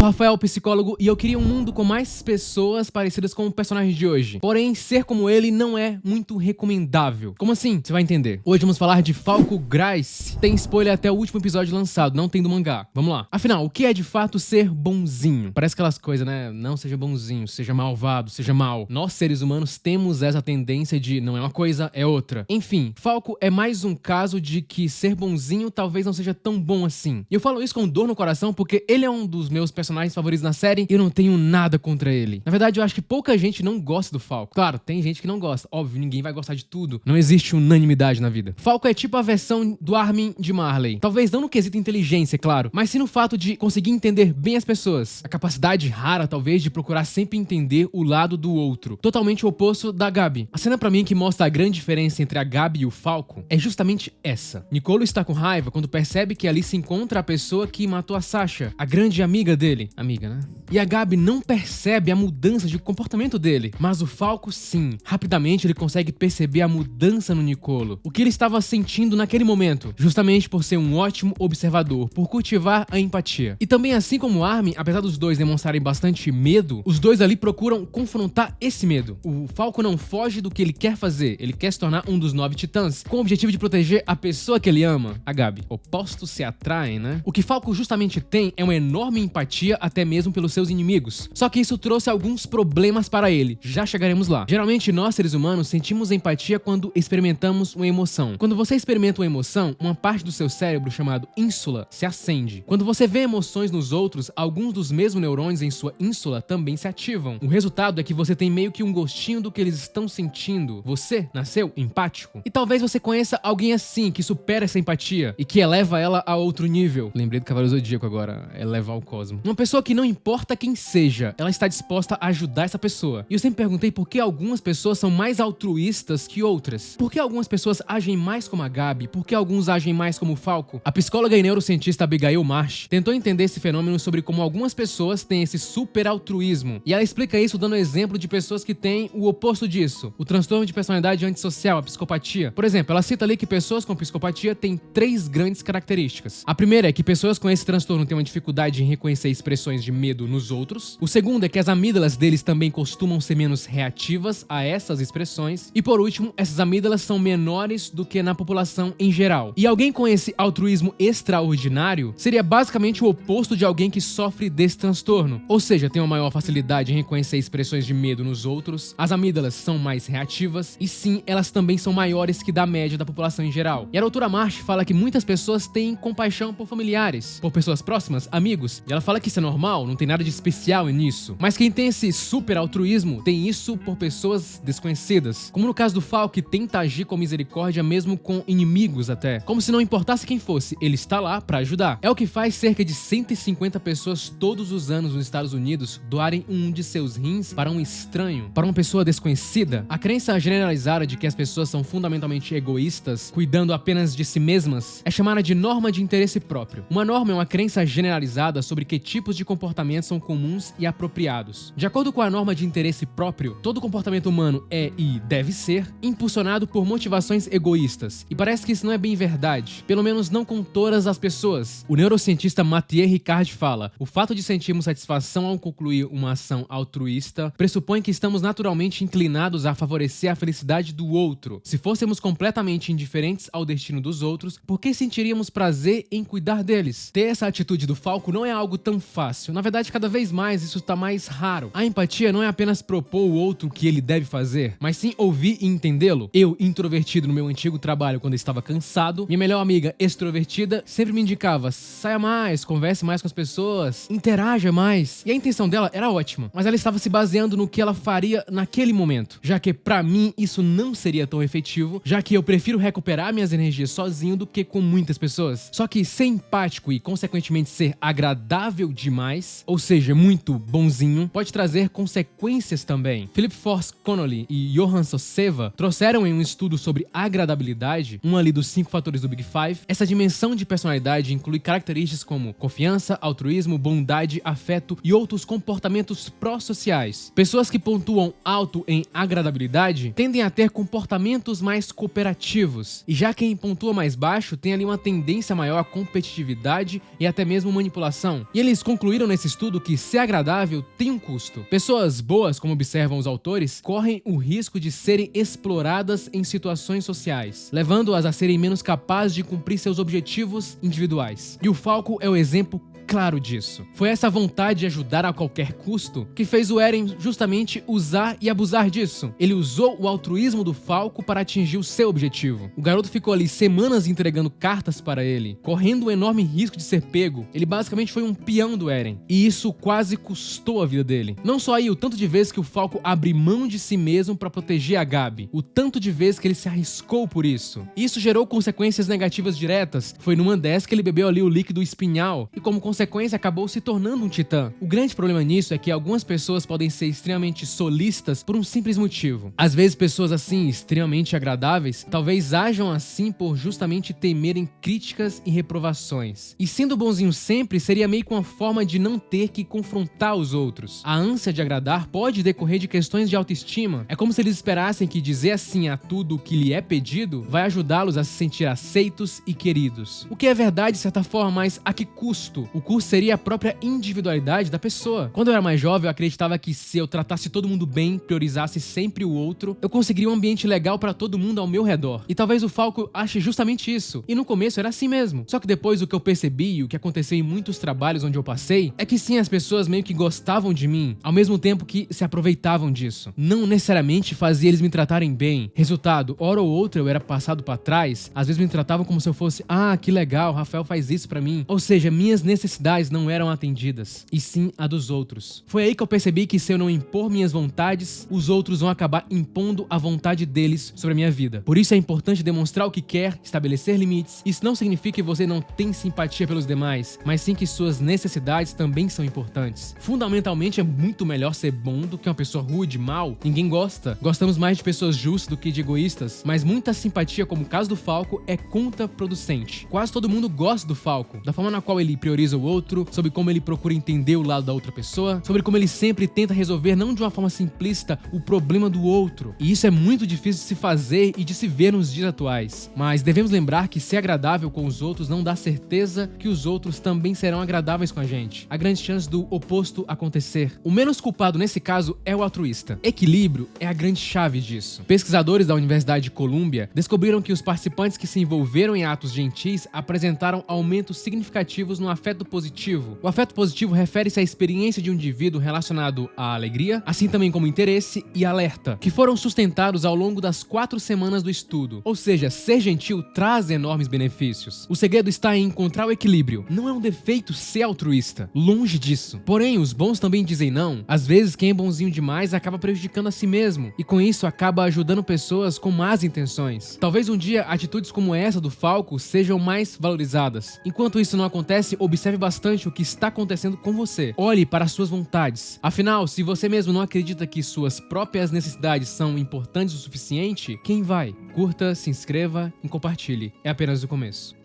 sou Rafael, psicólogo, e eu queria um mundo com mais pessoas parecidas com o personagem de hoje. Porém, ser como ele não é muito recomendável. Como assim? Você vai entender. Hoje vamos falar de Falco Grice. Tem spoiler até o último episódio lançado, não tem do mangá. Vamos lá. Afinal, o que é de fato ser bonzinho? Parece aquelas coisas, né? Não seja bonzinho, seja malvado, seja mal. Nós, seres humanos, temos essa tendência de não é uma coisa, é outra. Enfim, Falco é mais um caso de que ser bonzinho talvez não seja tão bom assim. E eu falo isso com dor no coração porque ele é um dos meus personagens favoritos na série e eu não tenho nada contra ele. Na verdade, eu acho que pouca gente não gosta do Falco. Claro, tem gente que não gosta. Óbvio, ninguém vai gostar de tudo. Não existe unanimidade na vida. Falco é tipo a versão do Armin de Marley. Talvez não no quesito inteligência, claro, mas sim no fato de conseguir entender bem as pessoas. A capacidade rara, talvez, de procurar sempre entender o lado do outro. Totalmente o oposto da Gabi. A cena pra mim que mostra a grande diferença entre a Gabi e o Falco é justamente essa. Nicolo está com raiva quando percebe que ali se encontra a pessoa que matou a Sasha, a grande amiga dele. Amiga, né? E a Gabi não percebe a mudança de comportamento dele, mas o Falco sim. Rapidamente ele consegue perceber a mudança no Nicolo, o que ele estava sentindo naquele momento, justamente por ser um ótimo observador, por cultivar a empatia. E também assim como Armin, apesar dos dois demonstrarem bastante medo, os dois ali procuram confrontar esse medo. O Falco não foge do que ele quer fazer, ele quer se tornar um dos 9 titãs, com o objetivo de proteger a pessoa que ele ama, a Gabi. Opostos se atraem, né? O que Falco justamente tem é uma enorme empatia até mesmo pelos seus inimigos. Só que isso trouxe alguns problemas para ele, já chegaremos lá. Geralmente nós, seres humanos, sentimos empatia quando experimentamos uma emoção. Quando você experimenta uma emoção, uma parte do seu cérebro chamado ínsula se acende. Quando você vê emoções nos outros, alguns dos mesmos neurônios em sua ínsula também se ativam. O resultado é que você tem meio que um gostinho do que eles estão sentindo. Você nasceu empático. E talvez você conheça alguém assim, que supera essa empatia e que eleva ela a outro nível. Lembrei do Cavaleiro Zodíaco agora, elevar o cosmo. Uma pessoa que não importa quem seja, ela está disposta a ajudar essa pessoa. E eu sempre perguntei por que algumas pessoas são mais altruístas que outras. Por que algumas pessoas agem mais como a Gabi? Por que alguns agem mais como o Falco? A psicóloga e neurocientista Abigail Marsh tentou entender esse fenômeno sobre como algumas pessoas têm esse super altruísmo. E ela explica isso dando exemplo de pessoas que têm o oposto disso. O transtorno de personalidade antissocial, a psicopatia. Por exemplo, ela cita ali que pessoas com psicopatia têm 3 grandes características. A primeira é que pessoas com esse transtorno têm uma dificuldade em reconhecer expressões de medo nos outros. O segundo é que as amígdalas deles também costumam ser menos reativas a essas expressões. E por último, essas amígdalas são menores do que na população em geral. E alguém com esse altruísmo extraordinário seria basicamente o oposto de alguém que sofre desse transtorno. Ou seja, tem uma maior facilidade em reconhecer expressões de medo nos outros, as amígdalas são mais reativas e sim, elas também são maiores que da média da população em geral. E a doutora Marsh fala que muitas pessoas têm compaixão por familiares, por pessoas próximas, amigos, e ela fala que isso é normal, não tem nada de especial nisso. Mas quem tem esse super altruísmo tem isso por pessoas desconhecidas, como no caso do Falco, que tenta agir com misericórdia mesmo com inimigos até, como se não importasse quem fosse, ele está lá pra ajudar. É o que faz cerca de 150 pessoas todos os anos nos Estados Unidos doarem um de seus rins para um estranho, para uma pessoa desconhecida. A crença generalizada de que as pessoas são fundamentalmente egoístas, cuidando apenas de si mesmas, é chamada de norma de interesse próprio. Uma norma é uma crença generalizada sobre que tipos de comportamentos são comuns e apropriados. De acordo com a norma de interesse próprio, todo comportamento humano é e deve ser impulsionado por motivações egoístas. E parece que isso não é bem verdade, pelo menos não com todas as pessoas. O neurocientista Mathieu Ricard fala: o fato de sentirmos satisfação ao concluir uma ação altruísta pressupõe que estamos naturalmente inclinados a favorecer a felicidade do outro. Se fôssemos completamente indiferentes ao destino dos outros, por que sentiríamos prazer em cuidar deles? Ter essa atitude do Falco não é algo tão fácil. Na verdade, cada vez mais isso está mais raro. A empatia não é apenas propor ao outro o que ele deve fazer, mas sim ouvir e entendê-lo. Eu, introvertido no meu antigo trabalho quando eu estava cansado, minha melhor amiga extrovertida sempre me indicava: saia mais, converse mais com as pessoas, interaja mais. E a intenção dela era ótima, mas ela estava se baseando no que ela faria naquele momento, já que pra mim isso não seria tão efetivo, já que eu prefiro recuperar minhas energias sozinho do que com muitas pessoas. Só que ser empático e consequentemente ser agradável demais, ou seja, muito bonzinho, pode trazer consequências também. Philip Force Connolly e Johan Soseva trouxeram em um estudo sobre agradabilidade, um ali dos 5 fatores do Big Five. Essa dimensão de personalidade inclui características como confiança, altruísmo, bondade, afeto e outros comportamentos pró-sociais. Pessoas que pontuam alto em agradabilidade tendem a ter comportamentos mais cooperativos, e já quem pontua mais baixo tem ali uma tendência maior à competitividade e até mesmo manipulação. E eles concluíram nesse estudo que ser agradável tem um custo. Pessoas boas, como observam os autores, correm o risco de serem exploradas em situações sociais, levando-as a serem menos capazes de cumprir seus objetivos individuais. E o Falco é o exemplo claro disso. Foi essa vontade de ajudar a qualquer custo que fez o Eren justamente usar e abusar disso. Ele usou o altruísmo do Falco para atingir o seu objetivo. O garoto ficou ali semanas entregando cartas para ele, correndo um enorme risco de ser pego. Ele basicamente foi um peão do Eren, e isso quase custou a vida dele. Não só aí o tanto de vezes que o Falco abre mão de si mesmo para proteger a Gabi, o tanto de vezes que ele se arriscou por isso. Isso gerou consequências negativas diretas. Foi numa dessas que ele bebeu ali o líquido espinhal, e como consequência acabou se tornando um titã. O grande problema nisso é que algumas pessoas podem ser extremamente solistas por um simples motivo. Às vezes pessoas assim, extremamente agradáveis, talvez ajam assim por justamente temerem críticas e reprovações. E sendo bonzinho sempre seria meio que uma forma de não ter que confrontar os outros. A ânsia de agradar pode decorrer de questões de autoestima. É como se eles esperassem que dizer assim a tudo o que lhe é pedido vai ajudá-los a se sentir aceitos e queridos. O que é verdade de certa forma, mas a que custo? O custo seria a própria individualidade da pessoa. Quando eu era mais jovem, eu acreditava que se eu tratasse todo mundo bem, priorizasse sempre o outro, eu conseguiria um ambiente legal pra todo mundo ao meu redor. E talvez o Falco ache justamente isso. E no começo era assim mesmo. Só que depois o que eu percebi e o que aconteceu em muitos trabalhos onde eu passei, é que sim, as pessoas meio que gostavam de mim, ao mesmo tempo que se aproveitavam disso. Não necessariamente fazia eles me tratarem bem. Resultado, hora ou outra eu era passado pra trás, às vezes me tratavam como se eu fosse, que legal, Rafael faz isso pra mim. Ou seja, minhas necessidades não eram atendidas, e sim a dos outros. Foi aí que eu percebi que se eu não impor minhas vontades, os outros vão acabar impondo a vontade deles sobre a minha vida. Por isso é importante demonstrar o que quer, estabelecer limites. Isso não significa que você não tem simpatia pelos demais, mas sim que suas necessidades também são importantes. Fundamentalmente é muito melhor ser bom do que uma pessoa rude, mal. Ninguém gosta. Gostamos mais de pessoas justas do que de egoístas, mas muita simpatia, como o caso do Falco, é contraproducente. Quase todo mundo gosta do Falco, da forma na qual ele prioriza o outro, sobre como ele procura entender o lado da outra pessoa, sobre como ele sempre tenta resolver, não de uma forma simplista, o problema do outro. E isso é muito difícil de se fazer e de se ver nos dias atuais. Mas devemos lembrar que ser agradável com os outros não dá certeza que os outros também serão agradáveis com a gente. Há grande chance do oposto acontecer. O menos culpado nesse caso é o altruísta. Equilíbrio é a grande chave disso. Pesquisadores da Universidade de Colômbia descobriram que os participantes que se envolveram em atos gentis apresentaram aumentos significativos no afeto positivo. O afeto positivo refere-se à experiência de um indivíduo relacionado à alegria, assim também como interesse e alerta, que foram sustentados ao longo das 4 semanas do estudo. Ou seja, ser gentil traz enormes benefícios. O segredo está em encontrar o equilíbrio. Não é um defeito ser altruísta, longe disso. Porém, os bons também dizem não. Às vezes, quem é bonzinho demais acaba prejudicando a si mesmo, e com isso acaba ajudando pessoas com más intenções. Talvez um dia atitudes como essa do Falco sejam mais valorizadas. Enquanto isso não acontece, observe bastante o que está acontecendo com você. Olhe para as suas vontades. Afinal, se você mesmo não acredita que suas próprias necessidades são importantes o suficiente, quem vai? Curta, se inscreva e compartilhe. É apenas o começo.